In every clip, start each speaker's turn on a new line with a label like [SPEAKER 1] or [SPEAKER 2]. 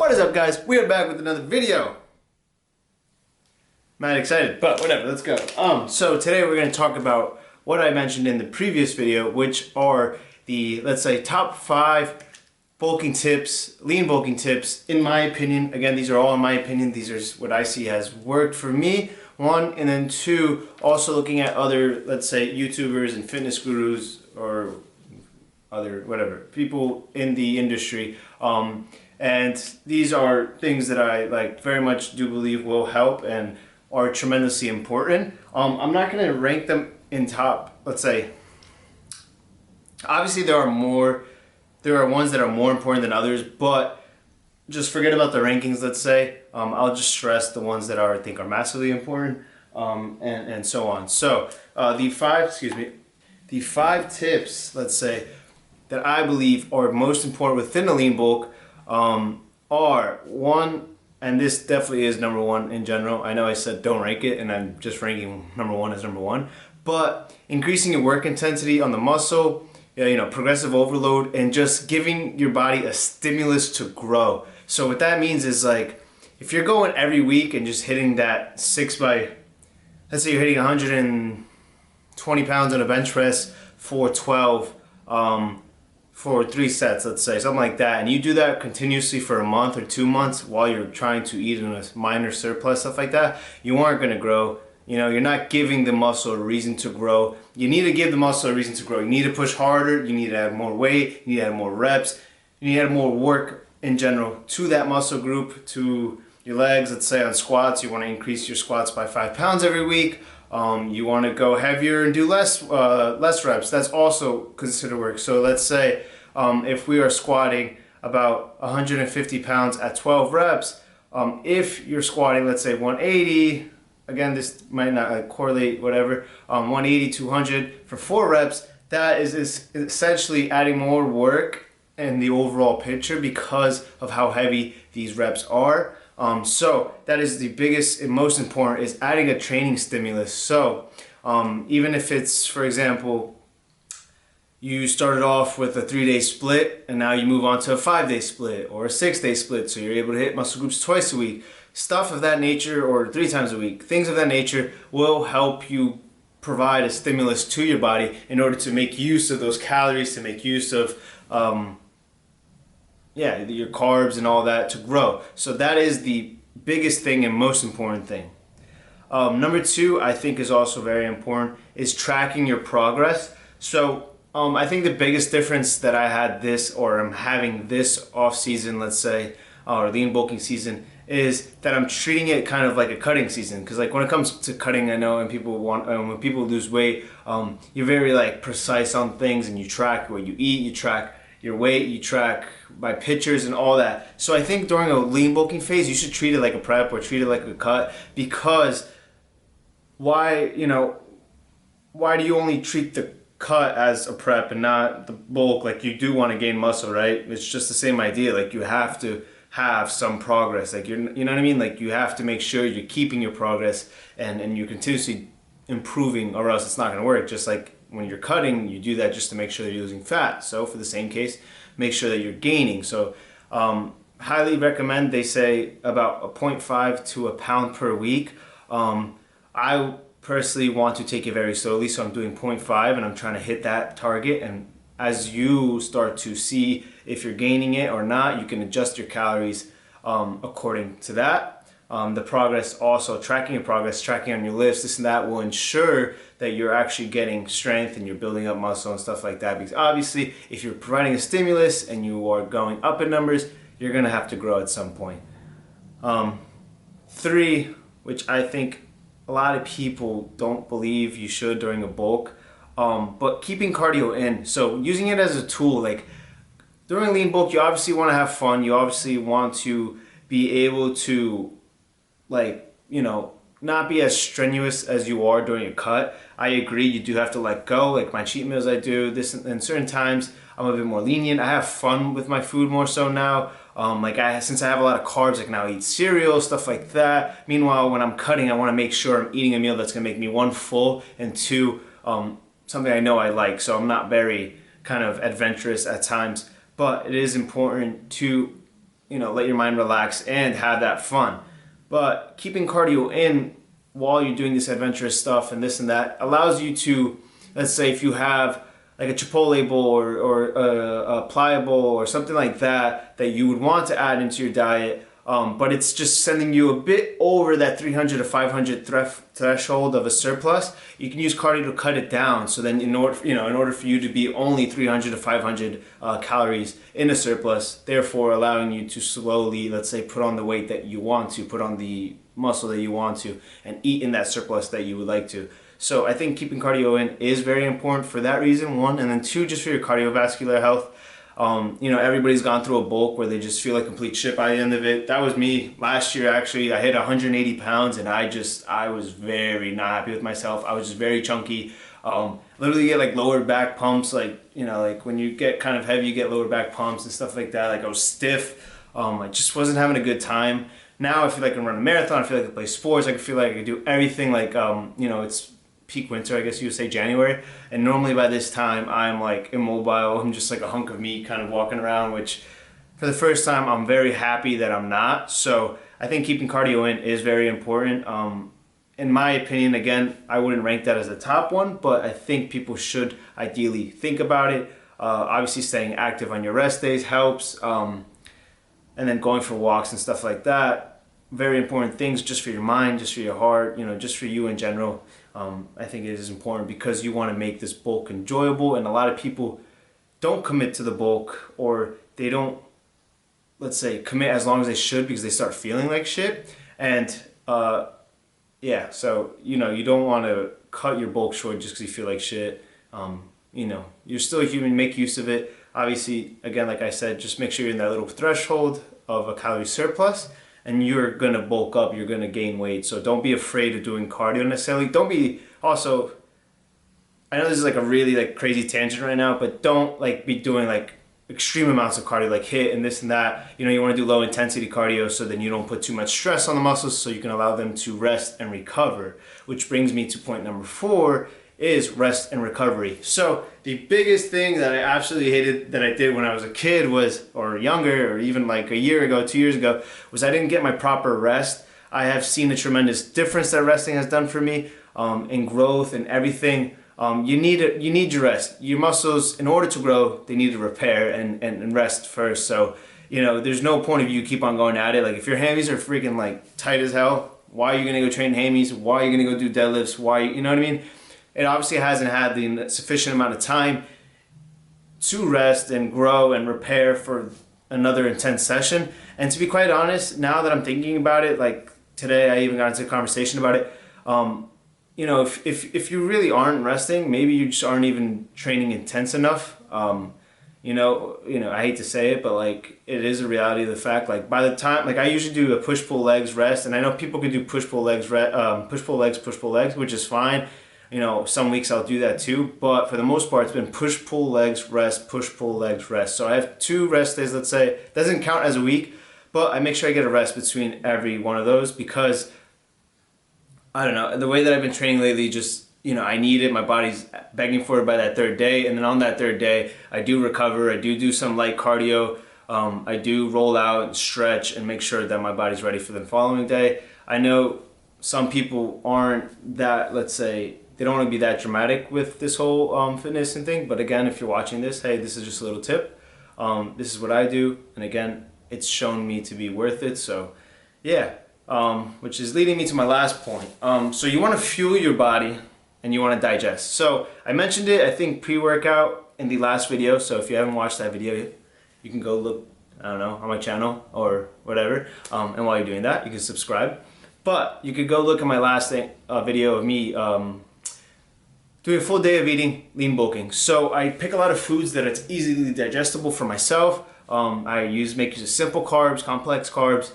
[SPEAKER 1] What is up, guys? We are back with another video. Mad excited, but whatever, let's go. So today we're going to talk about what I mentioned in the previous video, which are the, let's say, top 5 bulking tips, lean bulking tips, in my opinion. Again, these are all in my opinion. These are what I see has worked for me, 1, and then 2, also looking at other, let's say, YouTubers and fitness gurus or other, whatever, people in the industry. And these are things that I very much do believe will help and are tremendously important. I'm not going to rank them in top, let's say. Obviously there are ones that are more important than others, but just forget about the rankings, let's say. I'll just stress the ones that I think are massively important, and so on. So the five tips, let's say, that I believe are most important within a lean bulk are, 1, and this definitely is number 1 in general. I know I said don't rank it, and I'm just ranking number 1 as number 1. But increasing your work intensity on the muscle, progressive overload, and just giving your body a stimulus to grow. So what that means is, like, if you're going every week and just hitting that let's say you're hitting 120 pounds on a bench press for 12, for 3 sets, let's say, something like that, and you do that continuously for a month or 2 months while you're trying to eat in a minor surplus, stuff like that, you aren't going to grow. You're not giving the muscle a reason to grow. You need to give the muscle a reason to grow. You need to push harder, you need to add more weight, you need to add more reps, you need to add more work in general to that muscle group, to your legs. Let's say on squats, you want to increase your squats by 5 pounds every week. You want to go heavier and do less reps. That's also considered work. So let's say if we are squatting about 150 pounds at 12 reps, if you're squatting, let's say 180, again, this might not correlate, whatever, 180, 200 for 4 reps, that is essentially adding more work in the overall picture because of how heavy these reps are. So that is the biggest and most important, is adding a training stimulus. So even if it's, for example, you started off with a 3-day split and now you move on to a 5-day split or a 6-day split, so you're able to hit muscle groups twice a week, stuff of that nature, or 3 times a week, things of that nature will help you provide a stimulus to your body in order to make use of those calories, to make use of your carbs and all that to grow. So that is the biggest thing and most important thing. Number 2, I think, is also very important, is tracking your progress. So I think the biggest difference that I had I'm having this off season, let's say, or lean bulking season, is that I'm treating it kind of like a cutting season. Because like when it comes to cutting, I know when people lose weight, you're very precise on things, and you track what you eat, you track your weight, you track by pictures and all that. So I think during a lean bulking phase, you should treat it like a prep or treat it like a cut, because why do you only treat the cut as a prep and not the bulk? Like, you do want to gain muscle, right? It's just the same idea. Like, you have to have some progress. Like, you know what I mean? Like, you have to make sure you're keeping your progress and you're continuously improving, or else it's not going to work. Just like when you're cutting, you do that just to make sure that you're losing fat. So for the same case, make sure that you're gaining. So highly recommend, they say, about a 0.5 to a pound per week. I personally want to take it very slowly, so I'm doing 0.5 and I'm trying to hit that target. And as you start to see if you're gaining it or not, you can adjust your calories according to that. The progress, also tracking your progress, tracking on your lifts, this and that, will ensure that you're actually getting strength and you're building up muscle and stuff like that. Because obviously, if you're providing a stimulus and you are going up in numbers, you're going to have to grow at some point. 3, which I think a lot of people don't believe you should during a bulk, but keeping cardio in. So using it as a tool. Like, during lean bulk, you obviously want to have fun. You obviously want to be able to, not be as strenuous as you are during a cut. I agree, you do have to let go. Like my cheat meals, I do this, and certain times I'm a bit more lenient. I have fun with my food more so now. Since I have a lot of carbs, I can now eat cereal, stuff like that. Meanwhile, when I'm cutting, I want to make sure I'm eating a meal that's going to make me, 1, full, and 2, something I know I like. So I'm not very kind of adventurous at times, but it is important to let your mind relax and have that fun. But keeping cardio in while you're doing this adventurous stuff and this and that allows you to, let's say if you have like a Chipotle bowl or a pliable or something like that that you would want to add into your diet, but it's just sending you a bit over that 300 to 500 threshold of a surplus, you can use cardio to cut it down. So then in order for you to be only 300 to 500 calories in a surplus, therefore allowing you to slowly, let's say, put on the weight that you want to, put on the muscle that you want to, and eat in that surplus that you would like to. So I think keeping cardio in is very important for that reason, one, and then two, just for your cardiovascular health. Everybody's gone through a bulk where they just feel like complete shit by the end of it. That was me last year, actually. I hit 180 pounds and I was very not happy with myself. I was just very chunky. Literally get like lower back pumps, like when you get kind of heavy, you get lower back pumps and stuff like that. Like I was stiff. I just wasn't having a good time. Now I feel like I can run a marathon. I feel like I can play sports. I feel like I can do everything. Like, it's peak winter, I guess you would say January, and normally by this time I'm like immobile. I'm just like a hunk of meat kind of walking around, which for the first time I'm very happy that I'm not. So I think keeping cardio in is very important. In my opinion, again, I wouldn't rank that as the top one, but I think people should ideally think about it. Obviously staying active on your rest days helps, and then going for walks and stuff like that, very important things just for your mind, just for your heart, just for you in general. I think it is important because you want to make this bulk enjoyable, and a lot of people don't commit to the bulk, or they don't, let's say, commit as long as they should because they start feeling like shit. And so you don't want to cut your bulk short just because you feel like shit. You're still a human, make use of it. Obviously, again, like I said, just make sure you're in that little threshold of a calorie surplus, and you're gonna bulk up, you're gonna gain weight. So don't be afraid of doing cardio necessarily. Don't be also, I know this is like a really like crazy tangent right now, but don't like be doing like extreme amounts of cardio, like HIIT and this and that. You want to do low intensity cardio so then you don't put too much stress on the muscles, so you can allow them to rest and recover. Which brings me to point number 4, is rest and recovery. So the biggest thing that I absolutely hated that I did when I was a kid was, or younger, or even like a year ago, 2 years ago, was I didn't get my proper rest. I have seen the tremendous difference that resting has done for me, in growth and everything. You need your rest. Your muscles, in order to grow, they need to repair and rest first. So, there's no point of you keep on going at it. Like if your hammies are freaking like tight as hell, why are you gonna go train hammies? Why are you gonna go do deadlifts? Why, you know what I mean? It obviously hasn't had the sufficient amount of time to rest and grow and repair for another intense session. And to be quite honest, now that I'm thinking about it, like today I even got into a conversation about it, if you really aren't resting, maybe you just aren't even training intense enough. I hate to say it, but like it is a reality of the fact. Like by the time, like I usually do a push pull legs rest, and I know people can do push pull legs, which is fine. Some weeks I'll do that too, but for the most part, it's been push pull legs rest, push pull legs rest. So I have 2 rest days. Let's say doesn't count as a week, but I make sure I get a rest between every one of those because I don't know, the way that I've been training lately, just, I need it. My body's begging for it by that 3rd day. And then on that 3rd day, I do recover. I do some light cardio. I do roll out and stretch and make sure that my body's ready for the following day. I know some people aren't that, let's say, they don't want to be that dramatic with this whole fitness and thing. But again, if you're watching this, hey, this is just a little tip. This is what I do. And again, it's shown me to be worth it. So yeah. Which is leading me to my last point. So you want to fuel your body and you want to digest. So I mentioned it, I think, pre-workout in the last video. So if you haven't watched that video, you can go look, I don't know, on my channel or whatever. And while you're doing that, you can subscribe. But you could go look at my last video of me doing a full day of eating lean bulking. So I pick a lot of foods that it's easily digestible for myself. I make use of simple carbs, complex carbs,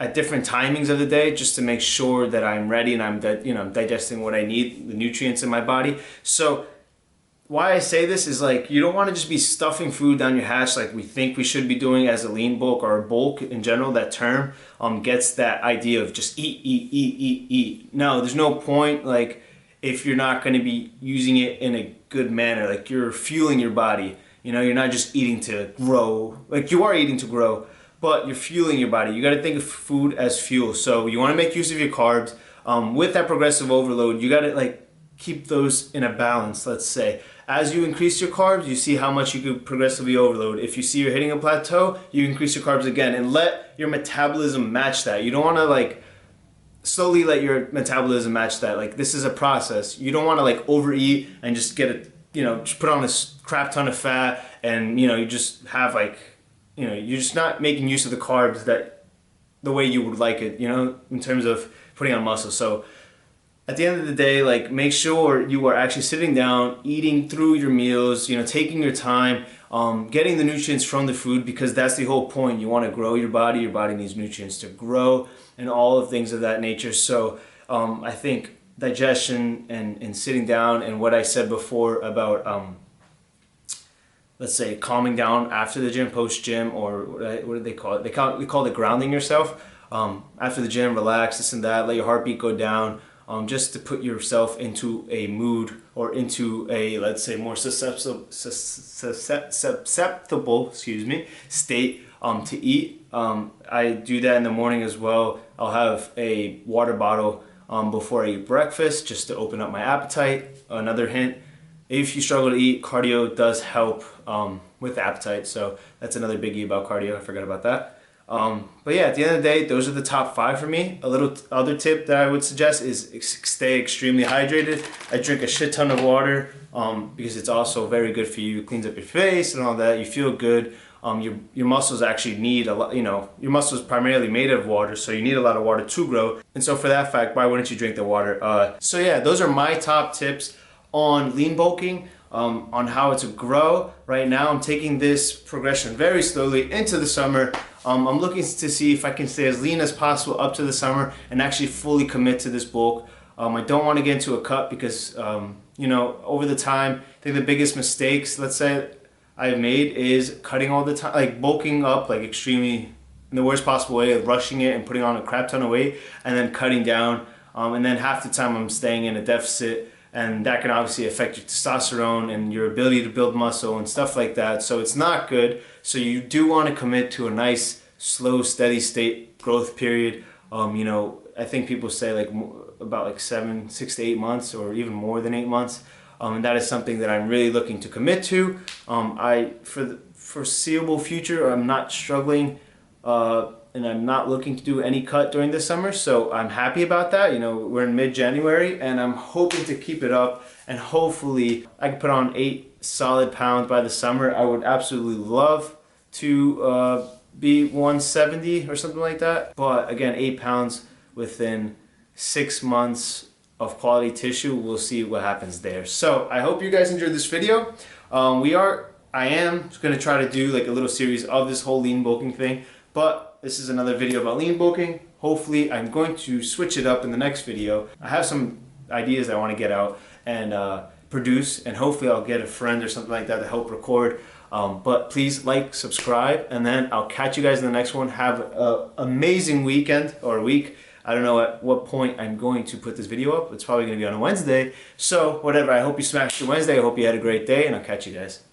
[SPEAKER 1] at different timings of the day, just to make sure that I'm ready and I'm digesting what I need, the nutrients in my body. So why I say this is like, you don't want to just be stuffing food down your hatch like we think we should be doing as a lean bulk or a bulk in general. That term gets that idea of just eat. No, there's no point, like, if you're not going to be using it in a good manner, like you're fueling your body. You're not just eating to grow, like you are eating to grow, but you're fueling your body. You got to think of food as fuel. So you want to make use of your carbs. With that progressive overload, you got to like keep those in a balance, let's say. As you increase your carbs, you see how much you could progressively overload. If you see you're hitting a plateau, you increase your carbs again and let your metabolism match that. You don't want to like slowly let your metabolism match that. Like, this is a process. You don't want to like overeat and just get a, just put on a crap ton of fat and, you just have like, you're just not making use of the carbs that the way you would like it, in terms of putting on muscle. So at the end of the day, like, make sure you are actually sitting down, eating through your meals, taking your time, getting the nutrients from the food, because that's the whole point. You want to grow your body needs nutrients to grow and all of things of that nature. So I think digestion and sitting down, and what I said before about let's say calming down after the gym, post gym, or what do they call it? They call it grounding yourself. After the gym, relax, this and that, let your heartbeat go down. Just to put yourself into a mood, or into a, let's say, more susceptible state to eat. I do that in the morning as well. I'll have a water bottle before I eat breakfast, just to open up my appetite. Another hint, if you struggle to eat, cardio does help with appetite. So that's another biggie about cardio. I forgot about that. But yeah, at the end of the day, those are the top 5 for me. A little other tip that I would suggest is stay extremely hydrated. I drink a shit ton of water because it's also very good for you. It cleans up your face and all that. You feel good. Your muscles actually need a lot, your muscles primarily made of water, so you need a lot of water to grow. And so for that fact, why wouldn't you drink the water? So yeah, those are my top tips on lean bulking. On how to grow. Right now I'm taking this progression very slowly into the summer. I'm looking to see if I can stay as lean as possible up to the summer and actually fully commit to this bulk. I don't want to get into a cut because over the time, I think the biggest mistakes, let's say, I've made is cutting all the time, like bulking up like extremely in the worst possible way, rushing it and putting on a crap ton of weight and then cutting down, and then half the time I'm staying in a deficit. And that can obviously affect your testosterone and your ability to build muscle and stuff like that. So it's not good. So you do want to commit to a nice, slow, steady state growth period. I think people say like about like 6 to 8 months, or even more than 8 months. And that is something that I'm really looking to commit to. For the foreseeable future, I'm not struggling and I'm not looking to do any cut during the summer, so I'm happy about that. We're in mid-January and I'm hoping to keep it up, and hopefully I can put on 8 solid pounds by the summer. I would absolutely love to be 170 or something like that, but again, 8 pounds within 6 months of quality tissue, we'll see what happens there. So I hope you guys enjoyed this video. I am going to try to do like a little series of this whole lean bulking thing, but this is another video about lean bulking. Hopefully I'm going to switch it up in the next video. I have some ideas I want to get out and produce, and hopefully I'll get a friend or something like that to help record. But please like, subscribe, and then I'll catch you guys in the next one. Have an amazing weekend or week. I don't know at what point I'm going to put this video up. It's probably going to be on a Wednesday. So whatever, I hope you smashed your Wednesday. I hope you had a great day, and I'll catch you guys.